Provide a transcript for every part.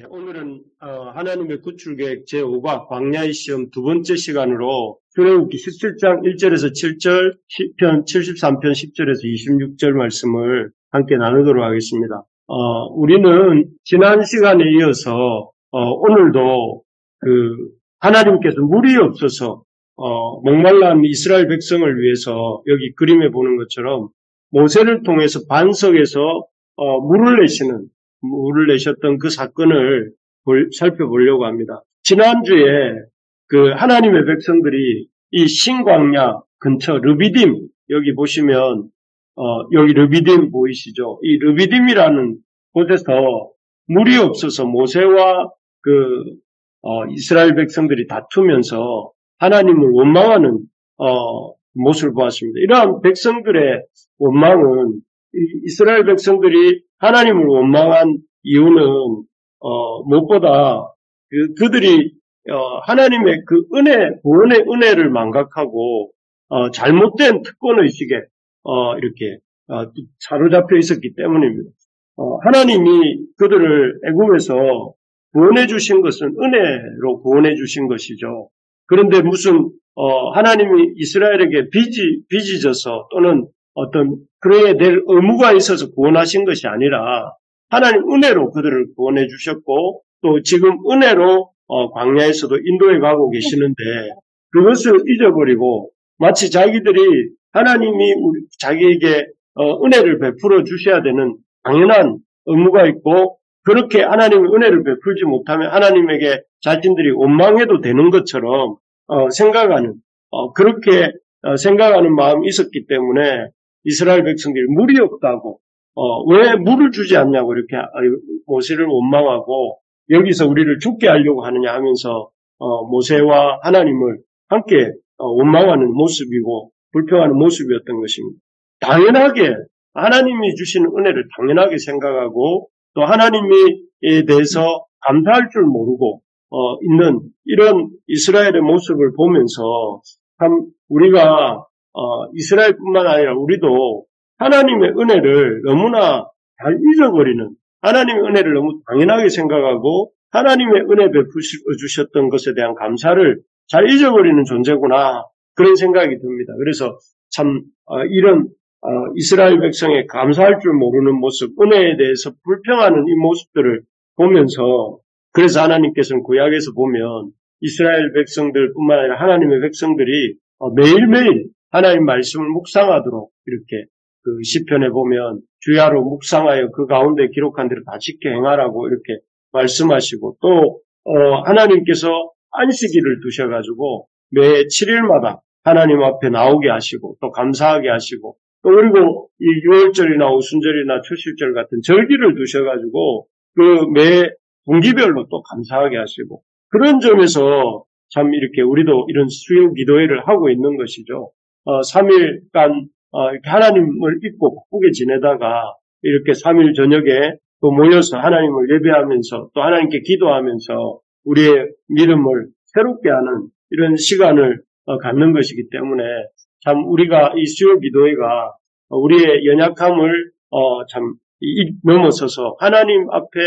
오늘은 하나님의 구출계획 제5과 광야의 시험 두 번째 시간으로 출애굽기 17장 1절에서 7절, 시편 73편 10절에서 26절 말씀을 함께 나누도록 하겠습니다. 우리는 지난 시간에 이어서 오늘도 하나님께서 물이 없어서 목말라한 이스라엘 백성을 위해서 여기 그림에 보는 것처럼 모세를 통해서 반석에서 물을 내셨던 그 사건을 살펴보려고 합니다. 지난주에 하나님의 백성들이 이 신광야 근처 르비딤, 여기 보시면, 여기 르비딤 보이시죠? 이 르비딤이라는 곳에서 물이 없어서 모세와 이스라엘 백성들이 다투면서 하나님을 원망하는, 모습을 보았습니다. 이러한 백성들의 원망은 이스라엘 백성들이 하나님을 원망한 이유는 무엇보다 그들이 하나님의 그 구원의 은혜를 망각하고 잘못된 특권의식에 이렇게 사로잡혀 있었기 때문입니다. 하나님이 그들을 애굽에서 구원해 주신 것은 은혜로 구원해 주신 것이죠. 그런데 무슨 하나님이 이스라엘에게 빚져서 또는 어떤 그래야 될 의무가 있어서 구원하신 것이 아니라 하나님 은혜로 그들을 구원해 주셨고 또 지금 은혜로 광야에서도 인도해 가고 계시는데 그것을 잊어버리고 마치 자기들이 하나님이 자기에게 은혜를 베풀어 주셔야 되는 당연한 의무가 있고 그렇게 하나님의 은혜를 베풀지 못하면 하나님에게 자신들이 원망해도 되는 것처럼 그렇게 생각하는 마음이 있었기 때문에 이스라엘 백성들이 물이 없다고, 왜 물을 주지 않냐고 이렇게 모세를 원망하고 여기서 우리를 죽게 하려고 하느냐 하면서 모세와 하나님을 함께 원망하는 모습이고 불평하는 모습이었던 것입니다. 당연하게 하나님이 주시는 은혜를 당연하게 생각하고 또 하나님에 대해서 감사할 줄 모르고 있는 이런 이스라엘의 모습을 보면서 참 우리가 이스라엘뿐만 아니라 우리도 하나님의 은혜를 너무나 잘 잊어버리는 하나님의 은혜를 너무 당연하게 생각하고 하나님의 은혜 베풀어 주셨던 것에 대한 감사를 잘 잊어버리는 존재구나 그런 생각이 듭니다. 그래서 참 이런 이스라엘 백성의 감사할 줄 모르는 모습, 은혜에 대해서 불평하는 이 모습들을 보면서 그래서 하나님께서는 구약에서 보면 이스라엘 백성들뿐만 아니라 하나님의 백성들이 매일매일 하나님 말씀을 묵상하도록 이렇게 시편에 보면 주야로 묵상하여 그 가운데 기록한 대로 다 지켜 행하라고 이렇게 말씀하시고 또 하나님께서 안식일을 두셔가지고 매 7일마다 하나님 앞에 나오게 하시고 또 감사하게 하시고 또 그리고 이 유월절이나 오순절이나 초실절 같은 절기를 두셔가지고 매 분기별로 또 감사하게 하시고 그런 점에서 참 이렇게 우리도 이런 수요 기도회를 하고 있는 것이죠. 3일간 이렇게 하나님을 잊고 바쁘게 지내다가 이렇게 3일 저녁에 또 모여서 하나님을 예배하면서 또 하나님께 기도하면서 우리의 믿음을 새롭게 하는 이런 시간을 갖는 것이기 때문에 참 우리가 이 수요 기도회가 우리의 연약함을 참 넘어서서 하나님 앞에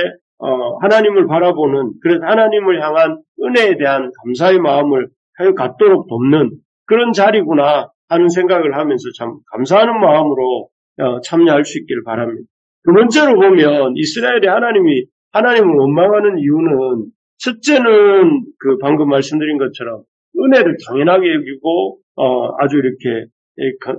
하나님을 바라보는 그래서 하나님을 향한 은혜에 대한 감사의 마음을 갖도록 돕는 그런 자리구나 하는 생각을 하면서 참 감사하는 마음으로 참여할 수 있기를 바랍니다. 두 번째로 보면 이스라엘의 하나님을 원망하는 이유는 첫째는 방금 말씀드린 것처럼 은혜를 당연하게 여기고 아주 이렇게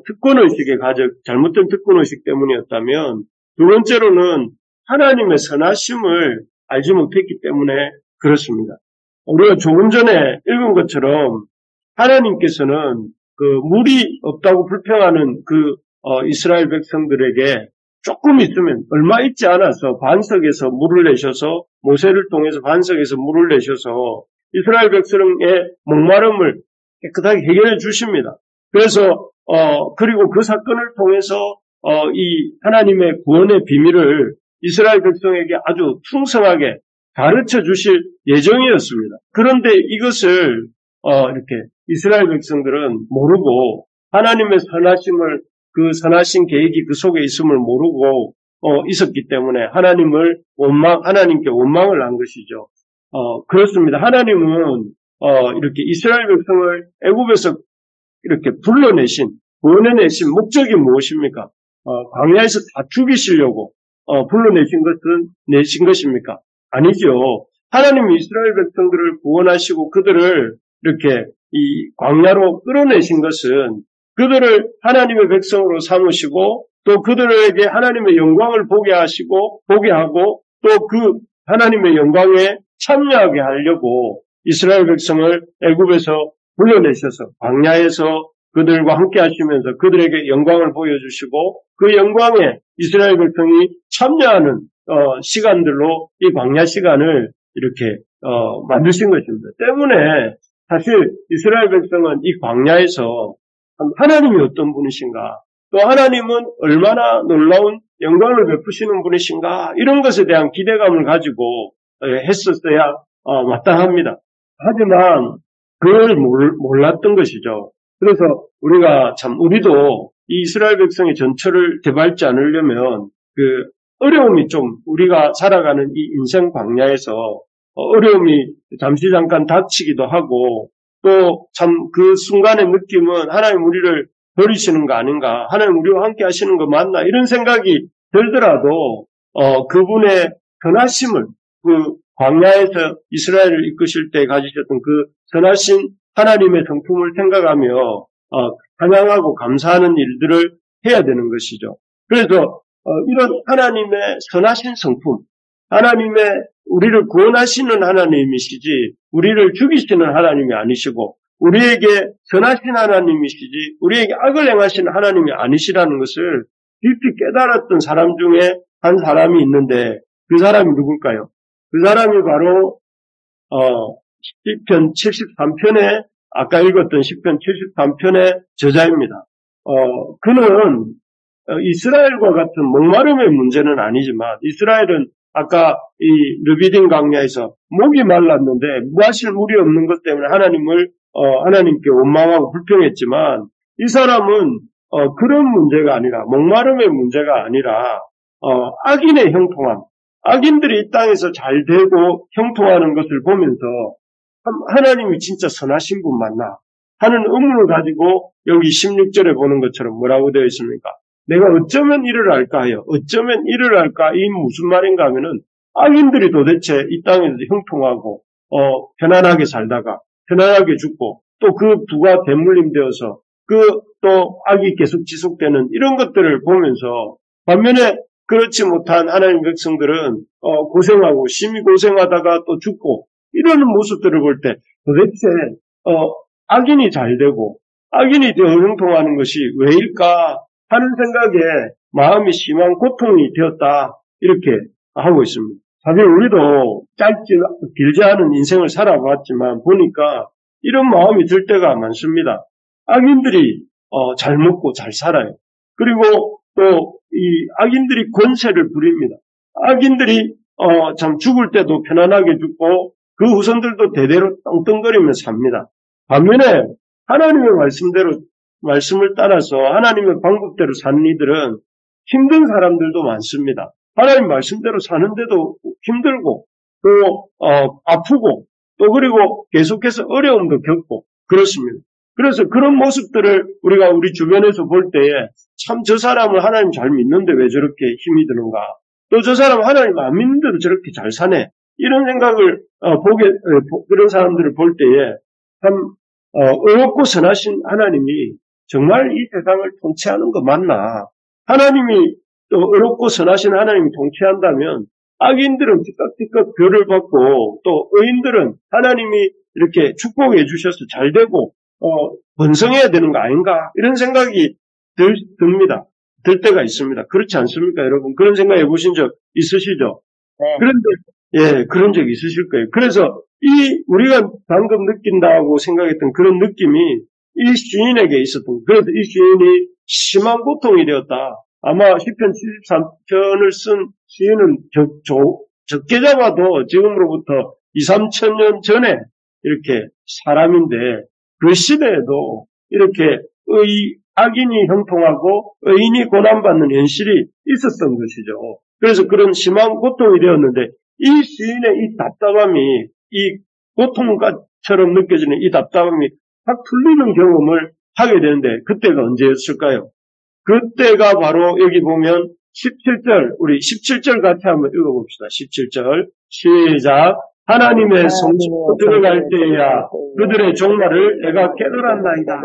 특권의식에 잘못된 특권의식 때문이었다면 두 번째로는 하나님의 선하심을 알지 못했기 때문에 그렇습니다. 우리가 조금 전에 읽은 것처럼 하나님께서는 물이 없다고 불평하는 이스라엘 백성들에게 조금 있으면 얼마 있지 않아서 반석에서 물을 내셔서 모세를 통해서 반석에서 물을 내셔서 이스라엘 백성의 목마름을 깨끗하게 해결해 주십니다. 그래서 그리고 그 사건을 통해서 이 하나님의 구원의 비밀을 이스라엘 백성에게 아주 풍성하게 가르쳐 주실 예정이었습니다. 그런데 이것을 이렇게 이스라엘 백성들은 모르고 하나님의 선하심을 그 선하신 계획이 그 속에 있음을 모르고 있었기 때문에 하나님께 원망을 한 것이죠. 그렇습니다. 하나님은 이렇게 이스라엘 백성을 애굽에서 이렇게 구원해내신 목적이 무엇입니까? 광야에서 다 죽이시려고 내신 것입니까? 아니죠. 하나님이 이스라엘 백성들을 구원하시고 그들을 이렇게 이 광야로 끌어내신 것은 그들을 하나님의 백성으로 삼으시고 또 그들에게 하나님의 영광을 보게 하고 또 그 하나님의 영광에 참여하게 하려고 이스라엘 백성을 애굽에서 불러내셔서 광야에서 그들과 함께 하시면서 그들에게 영광을 보여주시고 그 영광에 이스라엘 백성이 참여하는 시간들로 이 광야 시간을 이렇게 만드신 것입니다. 때문에 사실 이스라엘 백성은 이 광야에서 하나님이 어떤 분이신가, 또 하나님은 얼마나 놀라운 영광을 베푸시는 분이신가, 이런 것에 대한 기대감을 가지고 했었어야 마땅합니다. 하지만 그걸 몰랐던 것이죠. 그래서 우리도 이 이스라엘 백성의 전철을 되밟지 않으려면 어려움이 좀 우리가 살아가는 이 인생 광야에서 어려움이 잠깐 닥치기도 하고 또 그 순간의 느낌은 하나님 우리를 버리시는 거 아닌가, 하나님 우리와 함께 하시는 거 맞나, 이런 생각이 들더라도 그분의 선하심을 광야에서 이스라엘을 이끄실 때 가지셨던 그 선하신 하나님의 성품을 생각하며 찬양하고 감사하는 일들을 해야 되는 것이죠. 그래서 이런 하나님의 선하신 성품, 하나님의 우리를 구원하시는 하나님이시지 우리를 죽이시는 하나님이 아니시고 우리에게 선하신 하나님이시지 우리에게 악을 행하시는 하나님이 아니시라는 것을 깊이 깨달았던 사람 중에 한 사람이 있는데 그 사람이 누굴까요? 그 사람이 바로 시편 73편에 아까 읽었던 시편 73편의 저자입니다. 그는 이스라엘과 같은 목마름의 문제는 아니지만 이스라엘은 아까 이 르비딘 광야에서 목이 말랐는데 마실 물이 없는 것 때문에 하나님께 원망하고 불평했지만 이 사람은 그런 문제가 아니라 목마름의 문제가 아니라 악인의 형통함, 악인들이 이 땅에서 잘 되고 형통하는 것을 보면서 하나님이 진짜 선하신 분 맞나 하는 의문을 가지고 여기 16절에 보는 것처럼 뭐라고 되어 있습니까? 내가 어쩌면 이를 알까 하여 어쩌면 이를 알까 이 무슨 말인가 하면은 악인들이 도대체 이 땅에서 형통하고 편안하게 살다가 편안하게 죽고 또 그 부가 대물림되어서 또 악이 계속 지속되는 이런 것들을 보면서 반면에 그렇지 못한 하나님 백성들은 고생하고 심히 고생하다가 또 죽고 이러는 모습들을 볼 때 도대체 악인이 잘 되고 악인이 더 형통하는 것이 왜일까 하는 생각에 마음이 심한 고통이 되었다 이렇게 하고 있습니다. 사실 우리도 길지 않은 인생을 살아봤지만 보니까 이런 마음이 들 때가 많습니다. 악인들이 잘 먹고 잘 살아요. 그리고 또 이 악인들이 권세를 부립니다. 악인들이 참 죽을 때도 편안하게 죽고 그 후손들도 대대로 떵떵거리며 삽니다. 반면에 하나님의 말씀을 따라서 하나님의 방법대로 사는 이들은 힘든 사람들도 많습니다. 하나님 말씀대로 사는데도 힘들고 또 아프고 또 그리고 계속해서 어려움도 겪고 그렇습니다. 그래서 그런 모습들을 우리가 우리 주변에서 볼 때에 참 저 사람을 하나님 잘 믿는데 왜 저렇게 힘이 드는가? 또 저 사람 하나님 안 믿는데도 저렇게 잘 사네? 이런 생각을 그런 사람들을 볼 때에 참 의롭고 선하신 하나님이 정말 이 세상을 통치하는 거 맞나? 하나님이 또 의롭고 선하신 하나님이 통치한다면 악인들은 띠깍띠깍 벌을 받고 또 의인들은 하나님이 이렇게 축복해 주셔서 잘 되고 번성해야 되는 거 아닌가? 이런 생각이 듭니다. 들 때가 있습니다. 그렇지 않습니까, 여러분? 그런 생각 해보신 적 있으시죠? 네. 그런데, 그런 적 있으실 거예요. 그래서 우리가 방금 느낀다고 생각했던 그런 느낌이 이 시인에게 있었던, 그래서 이 시인이 심한 고통이 되었다. 아마 시편 73편을 쓴 시인은 적게 잡아도 지금으로부터 2,3천 년 전에 이렇게 사람인데 그 시대에도 이렇게 악인이 형통하고 의인이 고난받는 현실이 있었던 것이죠. 그래서 그런 심한 고통이 되었는데 이 시인의 이 답답함이 이 고통처럼 느껴지는 이 답답함이 확 풀리는 경험을 하게 되는데 그때가 언제였을까요? 그때가 바로 여기 보면 17절, 우리 17절 같이 한번 읽어봅시다. 17절 시작. 하나님의 성소로 들어갈 때야 그들의 종말을 내가 깨달았나이다.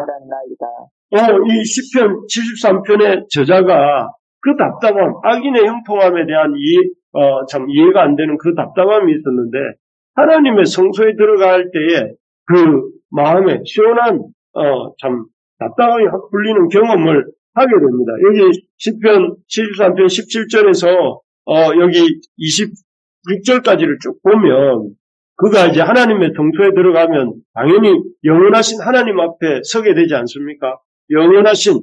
이 시편 73편의 저자가 그 답답함, 악인의 형통함에 대한 참 이해가 안 되는 그 답답함이 있었는데 하나님의 성소에 들어갈 때에 그 마음에 시원한 참 답답함이 확 풀리는 경험을 하게 됩니다. 여기 시편 73편 17절에서 여기 26절까지를 쭉 보면 그가 이제 하나님의 성소에 들어가면 당연히 영원하신 하나님 앞에 서게 되지 않습니까? 영원하신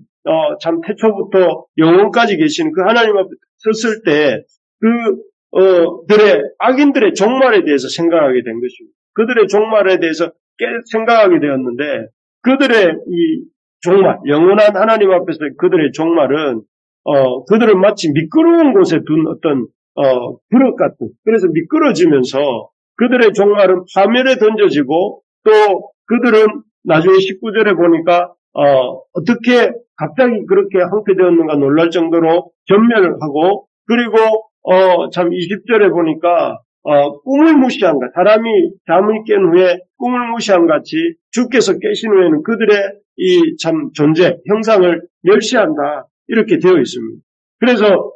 참 태초부터 영원까지 계신 그 하나님 앞에 섰을 때 그들의 악인들의 종말에 대해서 생각하게 된 것입니다. 그들의 종말에 대해서 생각하게 되었는데 그들의 이 종말, 영원한 하나님 앞에서 그들의 종말은 그들은 마치 미끄러운 곳에 둔 어떤 그릇 같은, 그래서 미끄러지면서 그들의 종말은 파멸에 던져지고 또 그들은 나중에 19절에 보니까 어떻게 갑자기 그렇게 황폐되었는가 놀랄 정도로 전멸을 하고 그리고 참 20절에 보니까 꿈을 무시한 것, 사람이 잠을 깬 후에 꿈을 무시한 같이 주께서 깨신 후에는 그들의 이 참 존재, 형상을 멸시한다. 이렇게 되어 있습니다. 그래서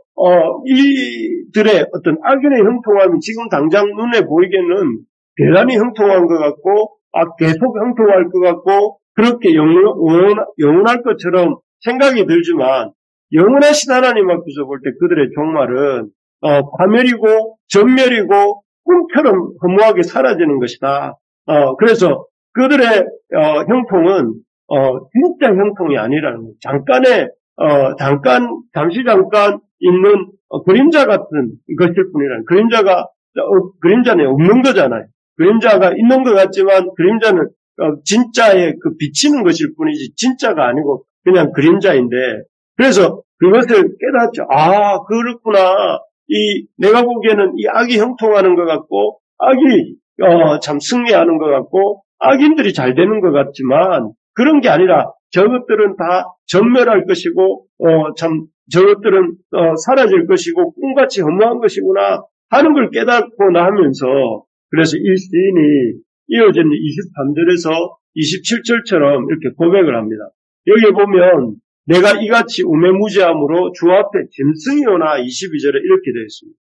이들의 어떤 악인의 형통함이 지금 당장 눈에 보이기에는 대단히 형통한 것 같고 계속 형통할 것 같고 그렇게 영원할 것처럼 생각이 들지만 영원하신 하나님 앞에서 볼 때 그들의 종말은 파멸이고 전멸이고 꿈처럼 허무하게 사라지는 것이다. 그래서 그들의 형통은 진짜 형통이 아니라는 거예요. 잠시 잠깐 있는 그림자 같은 것일 뿐이라는 그림자는 없는 거잖아요. 그림자가 있는 것 같지만 그림자는 진짜의 그 비치는 것일 뿐이지 진짜가 아니고 그냥 그림자인데 그래서 그것을 깨닫죠. 아, 그렇구나. 내가 보기에는 이 악이 형통하는 것 같고 악이 참 승리하는 것 같고 악인들이 잘 되는 것 같지만 그런 게 아니라 저것들은 다 전멸할 것이고 참 저것들은 사라질 것이고 꿈같이 허무한 것이구나 하는 걸 깨닫고 나면서 그래서 이 시인이 이어지는 23절에서 27절처럼 이렇게 고백을 합니다. 여기 보면 내가 이같이 우매무지함으로 주 앞에 짐승이 오나 22절에 이렇게 되어 있습니다.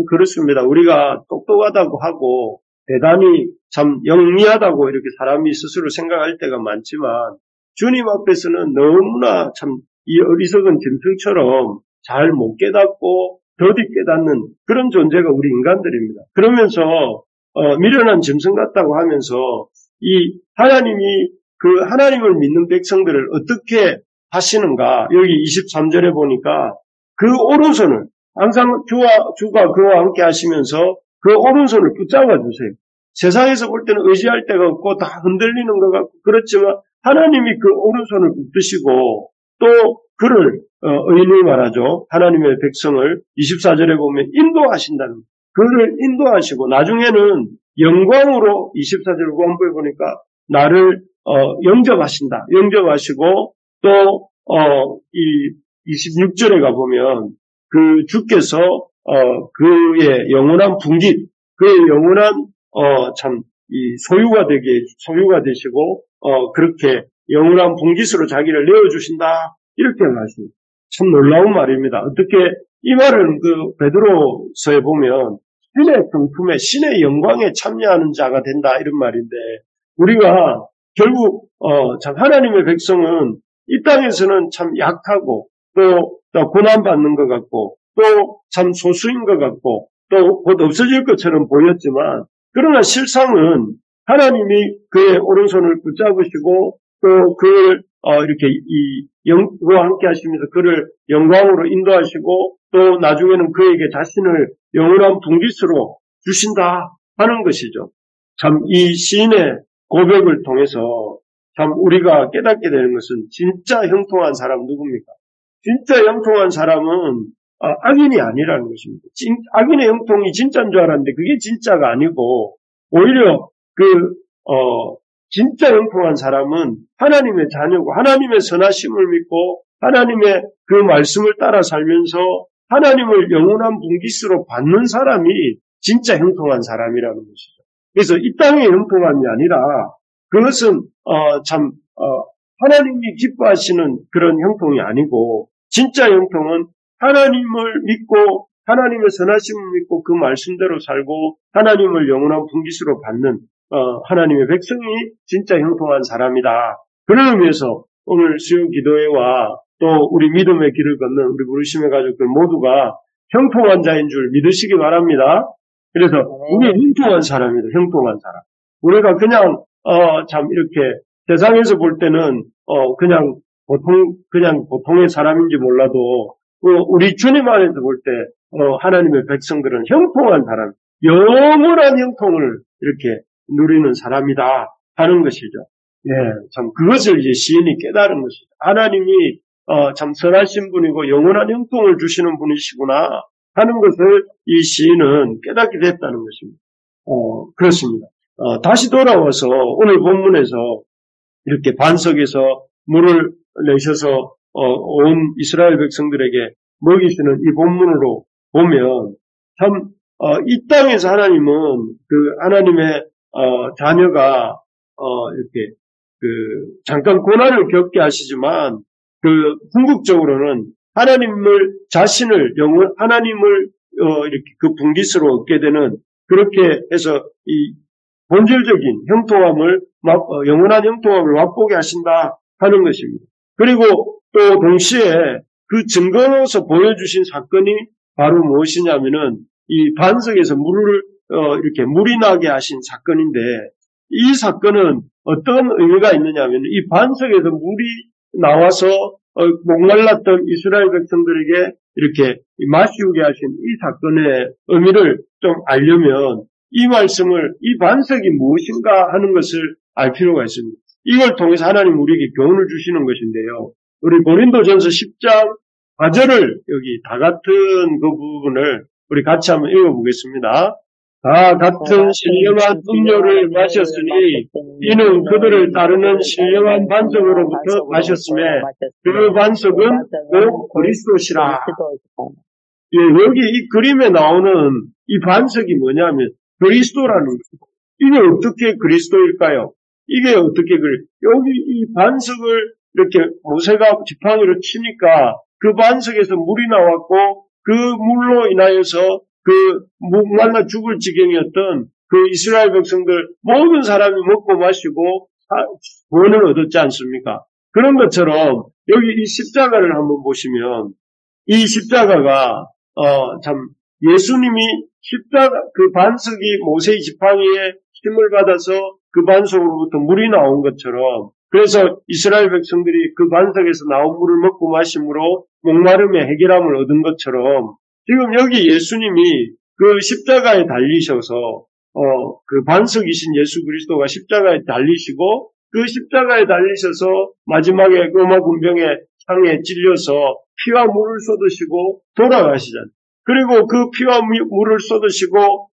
그렇습니다. 우리가 똑똑하다고 하고 대단히 참 영리하다고 이렇게 사람이 스스로 생각할 때가 많지만 주님 앞에서는 너무나 참 이 어리석은 짐승처럼 잘 못 깨닫고 더디 깨닫는 그런 존재가 우리 인간들입니다. 그러면서 미련한 짐승 같다고 하면서 이 하나님이 그 하나님을 믿는 백성들을 어떻게 하시는가 여기 23절에 보니까 그 오른손을 항상 주가 그와 함께 하시면서 그 오른손을 붙잡아 주세요. 세상에서 볼 때는 의지할 데가 없고 다 흔들리는 것 같고 그렇지만 하나님이 그 오른손을 붙드시고 또 그를 의인이 말하죠. 하나님의 백성을 24절에 보면 인도하신다는 그를 인도하시고 나중에는 영광으로 24절 후반부에 보니까 나를 영접하신다. 영접하시고 또 이 26절에 가보면 그 주께서 그의 영원한 분깃 그의 영원한 참 이 소유가 되시고 그렇게 영원한 분깃으로 자기를 내어주신다 이렇게 말씀합니다. 참 놀라운 말입니다. 어떻게 이 말은 그 베드로서에 보면 신의 성품에 신의 영광에 참여하는 자가 된다 이런 말인데 우리가 결국 참 하나님의 백성은 이 땅에서는 참 약하고 또 고난받는 것 같고 또 참 소수인 것 같고 또 곧 없어질 것처럼 보였지만 그러나 실상은 하나님이 그의 오른손을 붙잡으시고 또 그를 이렇게 그와 함께 하시면서 그를 영광으로 인도하시고 또 나중에는 그에게 자신을 영원한 분깃으로 주신다 하는 것이죠. 참 이 시인의 고백을 통해서 참 우리가 깨닫게 되는 것은 진짜 형통한 사람 누굽니까? 진짜 형통한 사람은 악인이 아니라는 것입니다. 악인의 형통이 진짜인 줄 알았는데 그게 진짜가 아니고 오히려 진짜 형통한 사람은 하나님의 자녀고 하나님의 선하심을 믿고 하나님의 그 말씀을 따라 살면서 하나님을 영원한 분깃으로 받는 사람이 진짜 형통한 사람이라는 것이죠. 그래서 이 땅의 형통함이 아니라 그것은 하나님이 기뻐하시는 그런 형통이 아니고 진짜 형통은 하나님을 믿고 하나님의 선하심을 믿고 그 말씀대로 살고 하나님을 영원한 분깃으로 받는 하나님의 백성이 진짜 형통한 사람이다. 그런 의미에서 오늘 수요 기도회와 또 우리 믿음의 길을 걷는 우리 부르심의 가족들 모두가 형통한 자인 줄 믿으시기 바랍니다. 그래서 우리 형통한 사람이다. 형통한 사람. 우리가 그냥 이렇게 세상에서 볼 때는 그냥 보통의 사람인지 몰라도 우리 주님 안에서 볼 때 하나님의 백성들은 형통한 사람, 영원한 형통을 이렇게 누리는 사람이다 하는 것이죠. 예, 참 그것을 이제 시인이 깨달은 것이죠. 하나님이 참 선하신 분이고 영원한 형통을 주시는 분이시구나 하는 것을 이 시인은 깨닫게 됐다는 것입니다. 그렇습니다. 다시 돌아와서 오늘 본문에서 이렇게 반석에서 물을 내셔서 온 이스라엘 백성들에게 먹이시는 이 본문으로 보면 참 이 땅에서 하나님은 그 하나님의 자녀가 이렇게 잠깐 고난을 겪게 하시지만 궁극적으로는 하나님을 하나님을 이렇게 그 분깃으로 얻게 되는 그렇게 해서 이 본질적인 형통함을 영원한 형통함을 맛보게 하신다 하는 것입니다. 그리고 또 동시에 그 증거로서 보여주신 사건이 바로 무엇이냐면은 이 반석에서 이렇게 물이 나게 하신 사건인데 이 사건은 어떤 의미가 있느냐면 이 반석에서 물이 나와서 목말랐던 이스라엘 백성들에게 이렇게 마시우게 하신 이 사건의 의미를 좀 알려면 이 말씀을 이 반석이 무엇인가 하는 것을 알 필요가 있습니다. 이걸 통해서 하나님 우리에게 교훈을 주시는 것인데요. 우리 고린도전서 10장 4절을 여기 다 같은 그 부분을 우리 같이 한번 읽어보겠습니다. 다 같은 신령한 음료를 마셨으니 이는 그들을 따르는 신령한 반석으로부터 마셨음에 그 반석은 곧 그리스도시라. 예, 여기 이 그림에 나오는 이 반석이 뭐냐면 그리스도라는 것입니다. 이게 어떻게 그리스도일까요? 이게 어떻게 여기 이 반석을 이렇게 모세가 지팡이로 치니까 그 반석에서 물이 나왔고 그 물로 인하여서 목말라 죽을 지경이었던 그 이스라엘 백성들 모든 사람이 먹고 마시고 구원을 얻었지 않습니까? 그런 것처럼 여기 이 십자가를 한번 보시면 이 십자가가 참 예수님이 그 반석이 모세의 지팡이에 힘을 받아서 그 반석으로부터 물이 나온 것처럼 그래서 이스라엘 백성들이 그 반석에서 나온 물을 먹고 마심으로 목마름의 해결함을 얻은 것처럼 지금 여기 예수님이 그 십자가에 달리셔서 그 반석이신 예수 그리스도가 십자가에 달리시고 그 십자가에 달리셔서 마지막에 로마 군병의 창에 찔려서 피와 물을 쏟으시고 돌아가시잖아요. 그리고 그 피와 물을 쏟으시고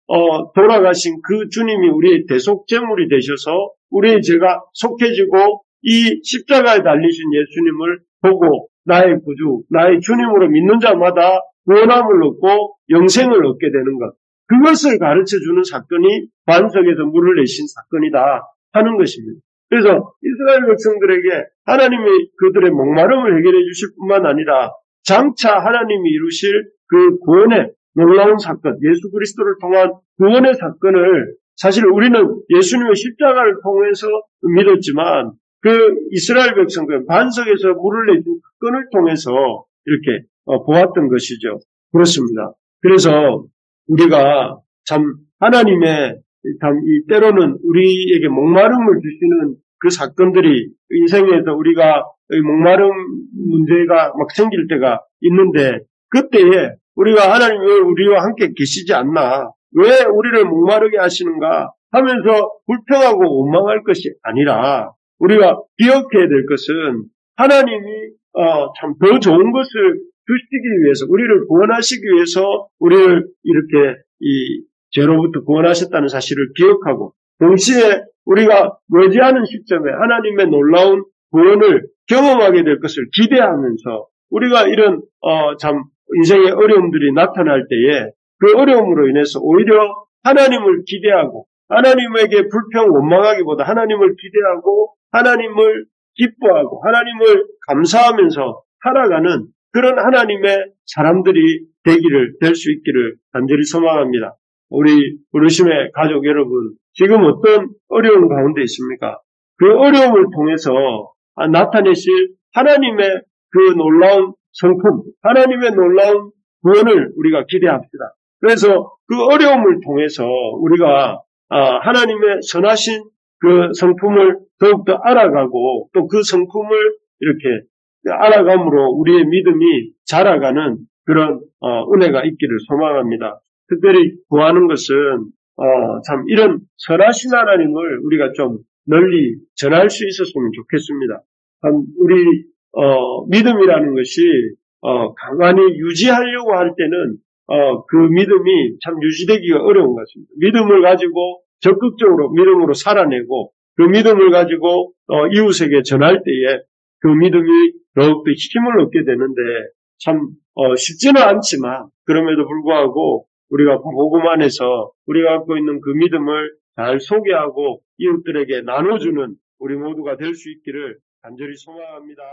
돌아가신 그 주님이 우리의 대속제물이 되셔서 우리의 죄가 속해지고 이 십자가에 달리신 예수님을 보고 나의 구주, 나의 주님으로 믿는 자마다 구원함을 얻고 영생을 얻게 되는 것. 그것을 가르쳐주는 사건이 반석에서 물을 내신 사건이다 하는 것입니다. 그래서 이스라엘 백성들에게 하나님이 그들의 목마름을 해결해 주실 뿐만 아니라 장차 하나님이 이루실 그 구원의 놀라운 사건, 예수 그리스도를 통한 구원의 사건을 사실 우리는 예수님의 십자가를 통해서 믿었지만 그 이스라엘 백성들 반석에서 물을 내준 사건을 통해서 이렇게 보았던 것이죠. 그렇습니다. 그래서 우리가 참 하나님의 때로는 우리에게 목마름을 주시는 그 사건들이 인생에서 우리가 목마름 문제가 막 생길 때가 있는데 그때에 우리가 하나님 왜 우리와 함께 계시지 않나? 왜 우리를 목마르게 하시는가? 하면서 불평하고 원망할 것이 아니라 우리가 기억해야 될 것은 하나님이 참 더 좋은 것을 주시기 위해서, 우리를 구원하시기 위해서 우리를 이렇게 이 죄로부터 구원하셨다는 사실을 기억하고, 동시에 우리가 머지않은 시점에 하나님의 놀라운 구원을 경험하게 될 것을 기대하면서 우리가 이런 참 인생의 어려움들이 나타날 때에 그 어려움으로 인해서 오히려 하나님을 기대하고 하나님에게 불평 원망하기보다 하나님을 기대하고 하나님을 기뻐하고 하나님을 감사하면서 살아가는 그런 하나님의 사람들이 될 수 있기를 간절히 소망합니다. 우리 부르심의 가족 여러분, 지금 어떤 어려움 가운데 있습니까? 그 어려움을 통해서 나타내실 하나님의 그 놀라운 성품, 하나님의 놀라운 구원을 우리가 기대합시다. 그래서 그 어려움을 통해서 우리가 하나님의 선하신 그 성품을 더욱더 알아가고 또 그 성품을 이렇게 알아감으로 우리의 믿음이 자라가는 그런 은혜가 있기를 소망합니다. 특별히 구하는 것은 참 이런 선하신 하나님을 우리가 좀 널리 전할 수 있었으면 좋겠습니다. 참 우리 믿음이라는 것이 강간히 유지하려고 할 때는 그 믿음이 참 유지되기가 어려운 것 같습니다. 믿음을 가지고 적극적으로 믿음으로 살아내고 그 믿음을 가지고 이웃에게 전할 때에 그 믿음이 더욱더 힘을 얻게 되는데 참 쉽지는 않지만 그럼에도 불구하고 우리가 복음 안에서 우리가 갖고 있는 그 믿음을 잘 소개하고 이웃들에게 나눠주는 우리 모두가 될 수 있기를 간절히 소망합니다.